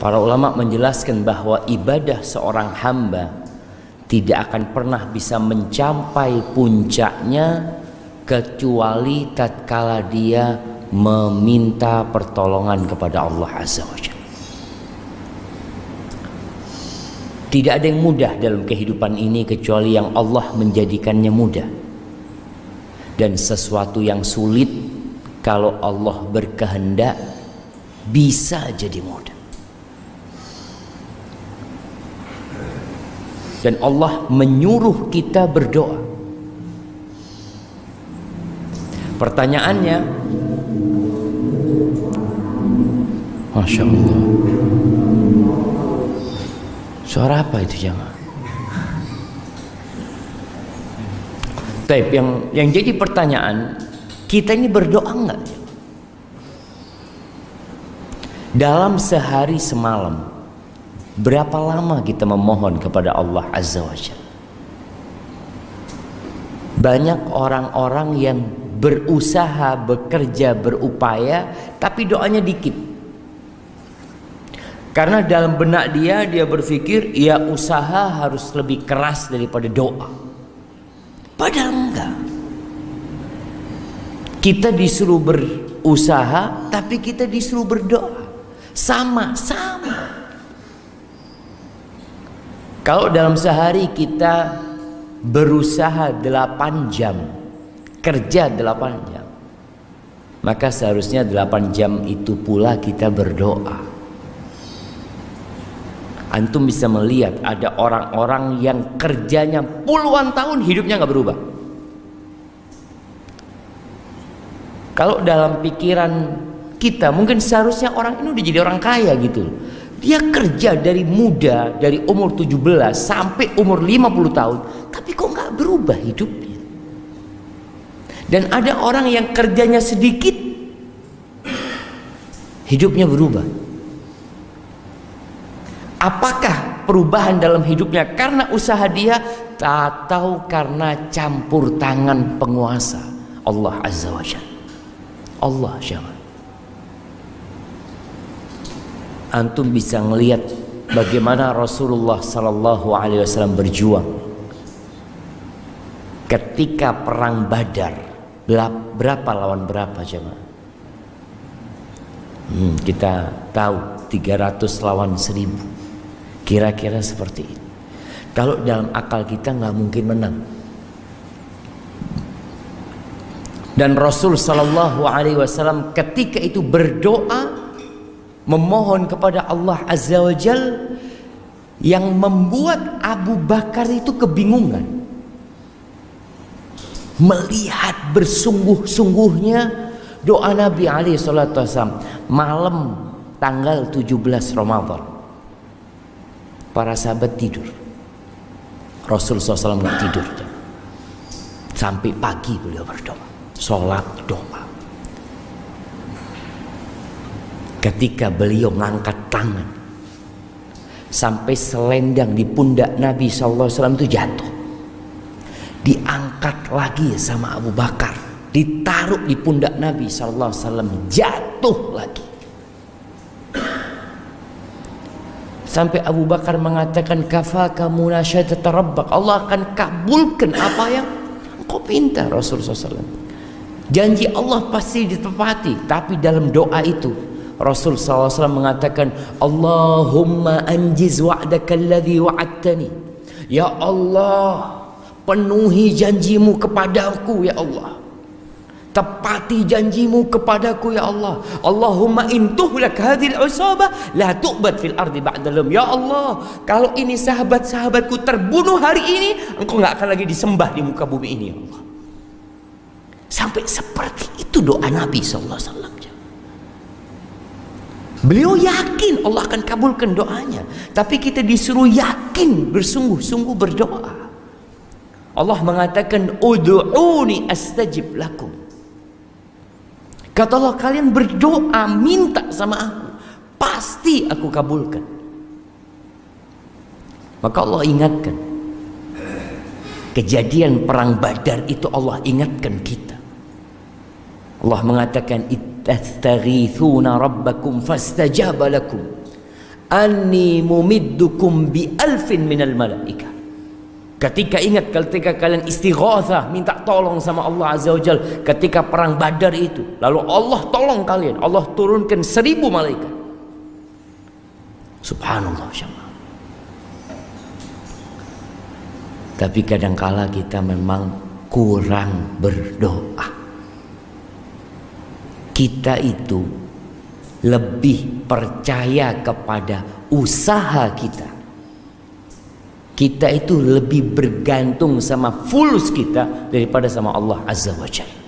Para ulama menjelaskan bahwa ibadah seorang hamba tidak akan pernah bisa mencapai puncaknya kecuali tatkala dia meminta pertolongan kepada Allah Azza wa Jalla. Tidak ada yang mudah dalam kehidupan ini kecuali yang Allah menjadikannya mudah. Dan sesuatu yang sulit kalau Allah berkehendak bisa jadi mudah. Dan Allah menyuruh kita berdoa. Pertanyaannya, Masya Allah, suara apa itu jemaah? Taib, yang jadi pertanyaan, kita ini berdoa enggak? Dalam sehari semalam, berapa lama kita memohon kepada Allah Azza wa Jalla? Banyak orang-orang yang berusaha, bekerja, berupaya, tapi doanya dikit. Karena dalam benak dia berpikir, ya usaha harus lebih keras daripada doa. Padahal enggak. Kita disuruh berusaha, tapi kita disuruh berdoa. Sama-sama. Kalau dalam sehari kita berusaha 8 jam, kerja 8 jam, maka seharusnya 8 jam itu pula kita berdoa. Antum bisa melihat ada orang-orang yang kerjanya puluhan tahun hidupnya nggak berubah. Kalau dalam pikiran kita mungkin seharusnya orang ini udah jadi orang kaya gitu. Dia kerja dari muda, dari umur 17 sampai umur 50 tahun, tapi kok nggak berubah hidupnya. Dan ada orang yang kerjanya sedikit, hidupnya berubah. Apakah perubahan dalam hidupnya karena usaha dia atau karena campur tangan penguasa Allah Azza wa Jalla? Allah jangan. Antum bisa ngelihat bagaimana Rasulullah Sallallahu Alaihi Wasallam berjuang ketika perang Badar. Berapa lawan berapa jemaah? Kita tahu 300 lawan 1000. Kira-kira seperti itu. Kalau dalam akal kita nggak mungkin menang. Dan Rasul Sallallahu Alaihi Wasallam ketika itu berdoa, memohon kepada Allah Azza wa Jal, yang membuat Abu Bakar itu kebingungan. Melihat bersungguh-sungguhnya doa Nabi alaihi salatu wasallam malam tanggal 17 Ramadan. Para sahabat tidur. Rasul SAW nggak tidur. Sampai pagi beliau berdoa. Sholat doa. Ketika beliau ngangkat tangan, sampai selendang di pundak Nabi SAW itu jatuh. Diangkat lagi sama Abu Bakar, ditaruh di pundak Nabi SAW, jatuh lagi. Sampai Abu Bakar mengatakan, kafaka munasyatata rabbak, Allah akan kabulkan apa yang engkau minta. Rasulullah SAW, janji Allah pasti ditepati. Tapi dalam doa itu Rasul SAW mengatakan, Allahumma anjiz wa'daka alladhi wa'adtani. Ya Allah, penuhi janjimu kepadaku ya Allah. Tepati janjimu kepadaku ya Allah. Allahumma intuhlak hadhil usabah la tu'bad fil ardi ba'dalum. Ya Allah, kalau ini sahabat-sahabatku terbunuh hari ini, engkau nggak akan lagi disembah di muka bumi ini ya Allah. Sampai seperti itu doa Nabi SAW. Beliau yakin Allah akan kabulkan doanya, tapi kita disuruh yakin, bersungguh-sungguh berdoa. Allah mengatakan, ud'uni astajib lakum. Kata Allah, kalian berdoa, minta sama aku, pasti aku kabulkan. Maka Allah ingatkan, kejadian perang Badar itu Allah ingatkan kita. Allah mengatakan, ittastaghithuna rabbakum fastajaba lakum anni mumiddukum bi alfin minal malaika. Ketika ingat, ketika kalian istighatsah, minta tolong sama Allah Azza wa Jalla ketika perang Badar itu, lalu Allah tolong kalian, Allah turunkan 1000 malaikat. Subhanallah syama. Tapi kadangkala kita memang kurang berdoa. Kita itu lebih percaya kepada usaha kita. Kita itu lebih bergantung sama fulus kita daripada sama Allah Azza wa Jalla.